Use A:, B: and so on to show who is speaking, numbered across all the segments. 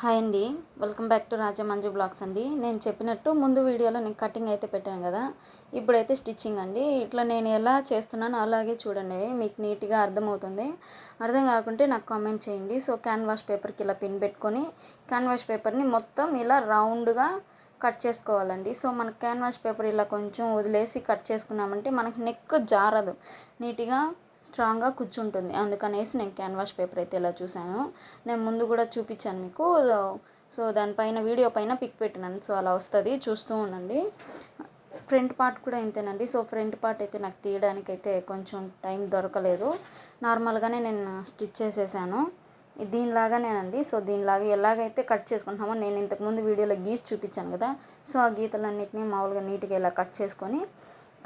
A: Hi అండి. Welcome back to Raja Manju blogs అండి. నేను చెప్పినట్టు ముందు వీడియోలో నేను కటింగ్ అయితే పెట్టాను కదా, ఇప్పుడైతే స్టిచ్చింగ్ అండి. ఇట్లా నేను ఎలా చేస్తున్నానో అలాగే చూడండి, మీకు నీట్గా అర్థమవుతుంది. అర్థం కాకుంటే నాకు కామెంట్ చేయండి. సో క్యాన్వాష్ పేపర్కి ఇలా పిన్ పెట్టుకొని క్యాన్వాష్ పేపర్ని మొత్తం ఇలా రౌండ్గా కట్ చేసుకోవాలండి. సో మనకు క్యాన్వాష్ పేపర్ ఇలా కొంచెం వదిలేసి కట్ చేసుకున్నామంటే మనకి నెక్ జారదు, నీట్గా స్ట్రాంగ్గా కూర్చుంటుంది. అందుకనేసి నేను క్యాన్వాష్ పేపర్ అయితే ఇలా చూశాను. నేను ముందు కూడా చూపించాను మీకు. సో దానిపైన వీడియో పైన పిక్ పెట్టినాను. సో అలా వస్తుంది, చూస్తూ ఉండండి. ఫ్రంట్ పార్ట్ కూడా ఇంతేనండి. సో ఫ్రంట్ పార్ట్ అయితే నాకు తీయడానికైతే కొంచెం టైం దొరకలేదు. నార్మల్గానే నేను స్టిచ్ చేసేసాను దీనిలాగానేనండి. సో దీనిలాగా ఎలాగైతే కట్ చేసుకుంటున్నామో నేను ఇంతకుముందు వీడియోలో గీసి చూపించాను కదా, సో ఆ గీతలన్నింటినీ మామూలుగా నీట్గా ఇలా కట్ చేసుకొని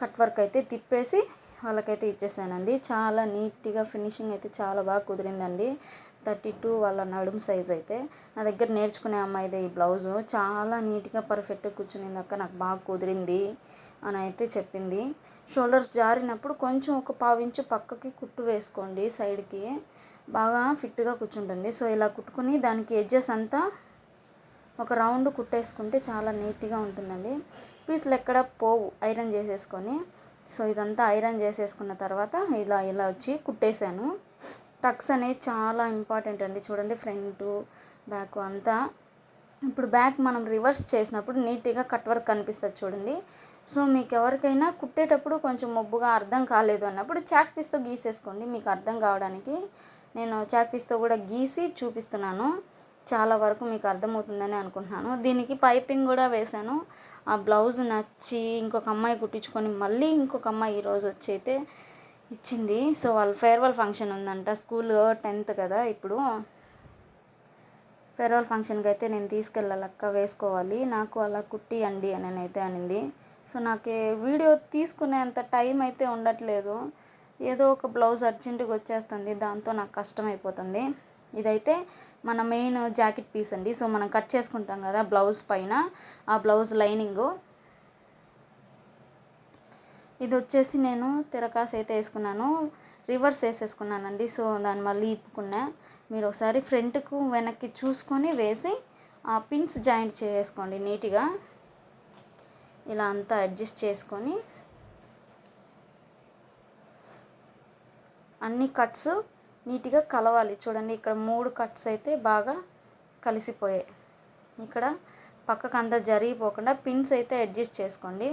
A: కట్ వర్క్ అయితే తిప్పేసి వాళ్ళకైతే ఇచ్చేసానండి. చాలా నీట్గా ఫినిషింగ్ అయితే చాలా బాగా కుదిరిందండి. 32 వాళ్ళ నడుము సైజ్ అయితే నా దగ్గర నేర్చుకునే అమ్మాయిదే ఈ బ్లౌజు. చాలా నీట్గా పర్ఫెక్ట్గా కూర్చునింది అక్క, నాకు బాగా కుదిరింది అని అయితే చెప్పింది. షోల్డర్స్ జారినప్పుడు కొంచెం ఒక పావించు పక్కకి కుట్టు వేసుకోండి, సైడ్కి బాగా ఫిట్గా కూర్చుంటుంది. సో ఇలా కుట్టుకుని దానికి ఎడ్జెస్ అంతా ఒక రౌండ్ కుట్టేసుకుంటే చాలా నీట్గా ఉంటుందండి. పీసులు ఎక్కడ పోవు ఐరన్ చేసేసుకొని. సో ఇదంతా ఐరన్ చేసేసుకున్న తర్వాత ఇలా ఇలా వచ్చి కుట్టేశాను. టక్స్ అనేది చాలా ఇంపార్టెంట్ అండి. చూడండి ఫ్రంట్ బ్యాక్ అంతా. ఇప్పుడు బ్యాక్ మనం రివర్స్ చేసినప్పుడు నీట్గా కట్ వర్క్ కనిపిస్తుంది చూడండి. సో మీకు ఎవరికైనా కుట్టేటప్పుడు కొంచెం మొబ్బుగా అర్థం కాలేదు అన్నప్పుడు చాక్ పీస్తో గీసేసుకోండి, మీకు అర్థం కావడానికి. నేను చాక్ పీస్తో కూడా గీసి చూపిస్తున్నాను, చాలా వరకు మీకు అర్థమవుతుందని అనుకుంటున్నాను. దీనికి పైపింగ్ కూడా వేశాను. ఆ బ్లౌజ్ నచ్చి ఇంకొక అమ్మాయి కుట్టించుకొని మళ్ళీ ఇంకొక అమ్మాయి ఈరోజు వచ్చి అయితే ఇచ్చింది. సో వాళ్ళ ఫేర్వెల్ ఫంక్షన్ ఉందంట, స్కూల్ 10th కదా ఇప్పుడు. ఫేర్వెల్ ఫంక్షన్కి అయితే నేను తీసుకెళ్ళాలక్క, వేసుకోవాలి, నాకు అలా కుట్టియండి అని అయితే అనింది. సో నాకు వీడియో తీసుకునేంత టైం అయితే ఉండట్లేదు. ఏదో ఒక బ్లౌజ్ అర్జెంటుగా వచ్చేస్తుంది, దాంతో నాకు కష్టమైపోతుంది. ఇదైతే మన మెయిన్ జాకెట్ పీస్ అండి. సో మనం కట్ చేసుకుంటాం కదా బ్లౌజ్ పైన, ఆ బ్లౌజ్ లైనింగు ఇది వచ్చేసి నేను తిరకాస్ అయితే వేసుకున్నాను, రివర్స్ వేసేసుకున్నానండి. సో దాన్ని మళ్ళీ ఇప్పుకున్నా. మీరు ఒకసారి ఫ్రంట్కు వెనక్కి చూసుకొని వేసి ఆ పిన్స్ జాయింట్ చేసుకోండి నీట్గా. ఇలా అంతా అడ్జస్ట్ చేసుకొని అన్ని కట్స్ నీట్గా కలవాలి. చూడండి ఇక్కడ 3 కట్స్ అయితే బాగా కలిసిపోయాయి. ఇక్కడ పక్కకు అంతా జరిగిపోకుండా పిన్స్ అయితే అడ్జస్ట్ చేసుకోండి.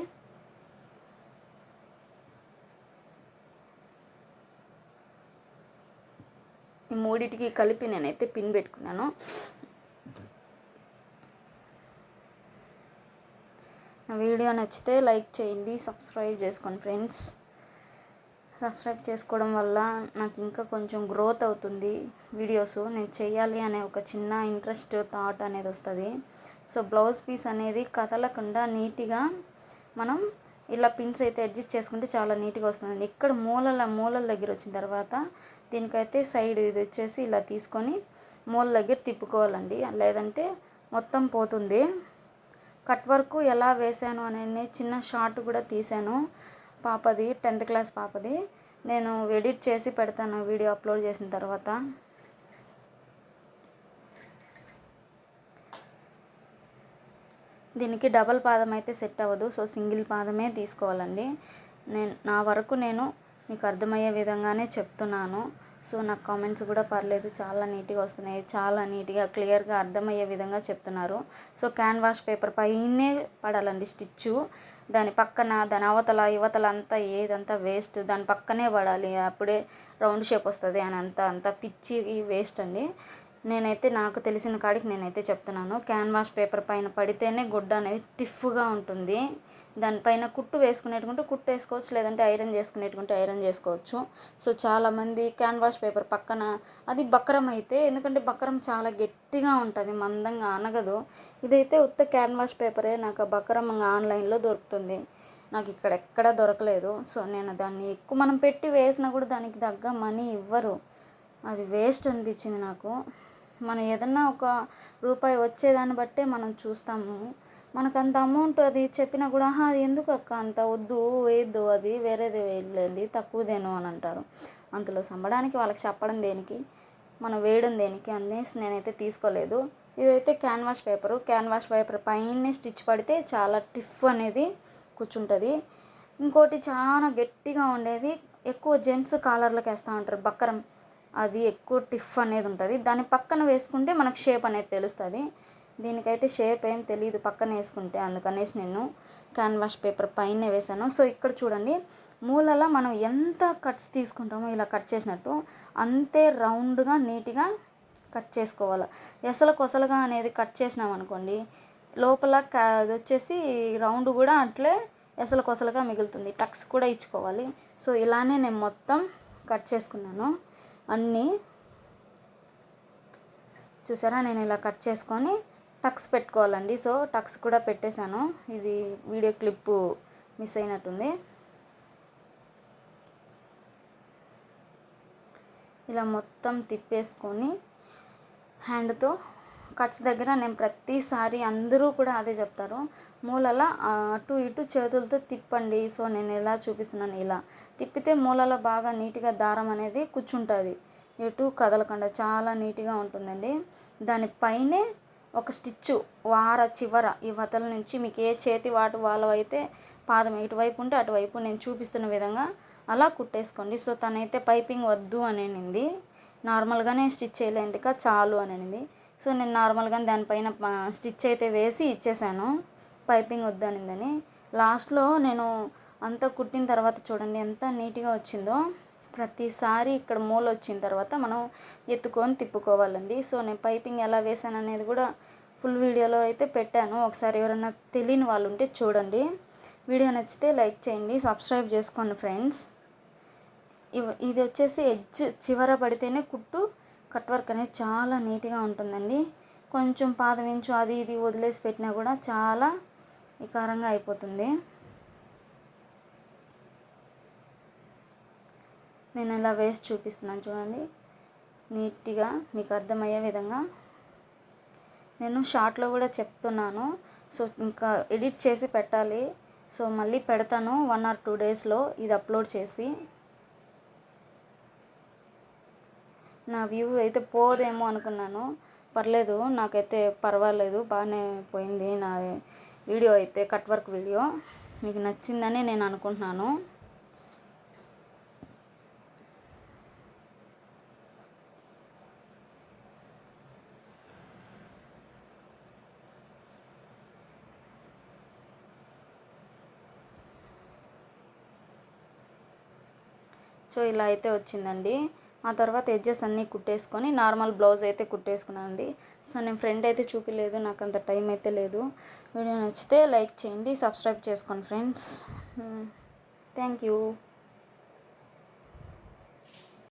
A: ఈ మూడిటికి కలిపి నేనైతే పిన్ పెట్టుకున్నాను. నా వీడియో నచ్చితే లైక్ చేయండి, సబ్స్క్రైబ్ చేసుకోండి ఫ్రెండ్స్. సబ్స్క్రైబ్ చేసుకోవడం వల్ల నాకు ఇంకా కొంచెం గ్రోత్ అవుతుంది వీడియోస్ నేను చేయాలి అనే ఒక చిన్న ఇంట్రెస్ట్ థాట్ అనేది వస్తుంది. సో బ్లౌజ్ పీస్ అనేది కదలకుండా నీట్గా మనం ఇలా పిన్స్ అయితే అడ్జస్ట్ చేసుకుంటే చాలా నీట్గా వస్తుందండి. ఇక్కడ మూలల దగ్గర వచ్చిన తర్వాత దీనికైతే సైడ్ ఇది వచ్చేసి ఇలా తీసుకొని మూల దగ్గర తిప్పుకోవాలండి, లేదంటే మొత్తం పోతుంది. కట్ వర్క్ ఎలా వేసాను అనే చిన్న షార్ట్ కూడా తీసాను, పాపది 10th క్లాస్ పాపది. నేను ఎడిట్ చేసి పెడతాను వీడియో అప్లోడ్ చేసిన తర్వాత. దీనికి డబల్ పాదం అయితే సెట్ అవ్వదు, సో సింగిల్ పాదమే తీసుకోవాలండి. నా వరకు నేను మీకు అర్థమయ్యే విధంగానే చెప్తున్నాను. సో నాకు కామెంట్స్ కూడా పర్లేదు, చాలా నీట్గా వస్తున్నాయి, చాలా నీట్గా క్లియర్గా అర్థమయ్యే విధంగా చెప్తున్నారు. సో క్యాన్వాష్ పేపర్ పైనే పడాలండి స్టిచ్చు, దాని పక్కన దాని అవతల యువతల అంతా ఏదంతా వేస్ట్ దాని పక్కనే పడాలి, అప్పుడే రౌండ్ షేప్ వస్తుంది అని అంతా పిచ్చి వేస్ట్ అండి. నేనైతే నాకు తెలిసిన కాడికి నేనైతే చెప్తున్నాను, క్యాన్వాష్ పేపర్ పైన పడితేనే గుడ్డ అనేది స్టిఫ్గా ఉంటుంది. దానిపైన కుట్టు వేసుకునేటుకుంటే కుట్టు వేసుకోవచ్చు, లేదంటే ఐరన్ చేసుకునేటుకుంటే ఐరన్ చేసుకోవచ్చు. సో చాలామంది క్యాన్వాష్ పేపర్ పక్కన అది బక్రం అయితే, ఎందుకంటే బక్రం చాలా గట్టిగా ఉంటుంది, మందంగా అనగదు. ఇదైతే ఉత్త క్యాన్వాష్ పేపరే, నాకు బక్రం ఆన్లైన్లో దొరుకుతుంది, నాకు ఇక్కడ ఎక్కడా దొరకలేదు. సో నేను దాన్ని ఎక్కువ మనం పెట్టి వేసినా కూడా దానికి తగ్గ మనీ ఇవ్వరు, అది వేస్ట్ అనిపించింది నాకు. మనం ఏదన్నా ఒక రూపాయి వచ్చేదాన్ని బట్టే మనం చూస్తాము. మనకు అంత అమౌంట్ అది చెప్పినా కూడా అది ఎందుకు అక్క అంత వద్దు, వేయద్దు, అది వేరేది వేయలేండి తక్కువదేను అని అంటారు. అంతలో సంబడానికి వాళ్ళకి చెప్పడం దేనికి, మనం వేయడం దేనికి అనేసి నేనైతే తీసుకోలేదు. ఇదైతే క్యాన్వాస్ పేపర్ పైన స్టిచ్ పడితే చాలా టిఫ్ అనేది కూర్చుంటుంది. ఇంకోటి చాలా గట్టిగా ఉండేది ఎక్కువ జెంట్స్ కాలర్లకు వేస్తూ ఉంటారు బక్కరం, అది ఎక్కువ టిఫ్ అనేది ఉంటుంది. దాని పక్కన వేసుకుంటే మనకు షేప్ అనేది తెలుస్తుంది. దీనికైతే షేప్ ఏం తెలియదు పక్కన వేసుకుంటే, అందుకనేసి నేను క్యాన్వాస్ పేపర్ పైనే వేసాను. సో ఇక్కడ చూడండి, మూలలో మనం ఎంత కట్స్ తీసుకుంటామో ఇలా కట్ చేసినట్టు అంతే రౌండ్గా నీట్గా కట్ చేసుకోవాలి. కొసలుగా అనేది కట్ చేసినాం అనుకోండి, లోపల అది వచ్చేసి రౌండ్ కూడా అట్లే కొసలుగా మిగులుతుంది. టక్స్ కూడా ఇచ్చుకోవాలి. సో ఇలానే నేను మొత్తం కట్ చేసుకున్నాను అన్నీ. చూసారా, నేను ఇలా కట్ చేసుకొని టక్స్ పెట్టుకోవాలండి. సో టక్స్ కూడా పెట్టేశాను. ఇది వీడియో క్లిప్పు మిస్ అయినట్టుంది. ఇలా మొత్తం తిప్పేసుకొని హ్యాండ్తో కట్స్ దగ్గర నేను ప్రతిసారి అందరూ కూడా అదే చెప్తారు, మూలల అటు ఇటు చేతులతో తిప్పండి. సో నేను ఎలా చూపిస్తున్నాను, ఇలా తిప్పితే మూలలో బాగా నీట్గా దారం అనేది కూర్చుంటుంది, ఎటు కదలకుండా చాలా నీట్గా ఉంటుందండి. దానిపైనే ఒక స్టిచ్చు చివర ఈ వతల నుంచి మీకు ఏ చేతి వాళ్ళవైతే పాదం ఇటువైపు ఉంటే అటువైపు నేను చూపిస్తున్న విధంగా అలా కుట్టేసుకోండి. సో తనైతే పైపింగ్ వద్దు అనింది, నార్మల్గానే స్టిచ్ చేయలేంటిక చాలు అనింది. సో నేను నార్మల్గానే దానిపైన స్టిచ్ అయితే వేసి ఇచ్చేసాను, పైపింగ్ వద్దు అనిందని. లాస్ట్లో నేను అంతా కుట్టిన తర్వాత చూడండి ఎంత నీట్గా వచ్చిందో. ప్రతిసారి ఇక్కడ మూల వచ్చిన తర్వాత మనం ఎత్తుకొని తిప్పుకోవాలండి. సో నేను పైపింగ్ ఎలా వేసాను అనేది కూడా ఫుల్ వీడియోలో అయితే పెట్టాను, ఒకసారి ఎవరైనా తెలియని వాళ్ళు ఉంటే చూడండి. వీడియో నచ్చితే లైక్ చేయండి, సబ్స్క్రైబ్ చేసుకోండి ఫ్రెండ్స్. ఇది వచ్చేసి ఎడ్జ్ చివర పడితేనే కుట్టు కట్ వర్క్ అనేది చాలా నీట్గా ఉంటుందండి. కొంచెం పాదం ఇంచు అది ఇది వదిలేసి పెట్టినా కూడా చాలా వికారంగా అయిపోతుంది. నేను ఇలా వేసి చూపిస్తున్నాను చూడండి, నీట్గా మీకు అర్థమయ్యే విధంగా. నేను షార్ట్లో కూడా చెప్తున్నాను, సో ఇంకా ఎడిట్ చేసి పెట్టాలి. సో మళ్ళీ పెడతాను 1 or 2 డేస్లో ఇది అప్లోడ్ చేసి. నా వ్యూ అయితే పోదేమో అనుకున్నాను, పర్లేదు, నాకైతే పర్వాలేదు, బాగానే పోయింది నా వీడియో అయితే. కట్ వర్క్ వీడియో మీకు నచ్చిందని నేను అనుకుంటున్నాను. సో ఇలా అయితే వచ్చిందండి. ఆ తర్వాత ఎడ్జెస్ అన్నీ కుట్టేసుకొని నార్మల్ బ్లౌజ్ అయితే కుట్టేసుకున్నానండి. సో నేను ఫ్రంట్ అయితే చూపించలేదు, నాకు అంత టైం అయితే లేదు. వీడియో నచ్చితే లైక్ చేయండి, సబ్స్క్రైబ్ చేసుకోండి ఫ్రెండ్స్. Thank you.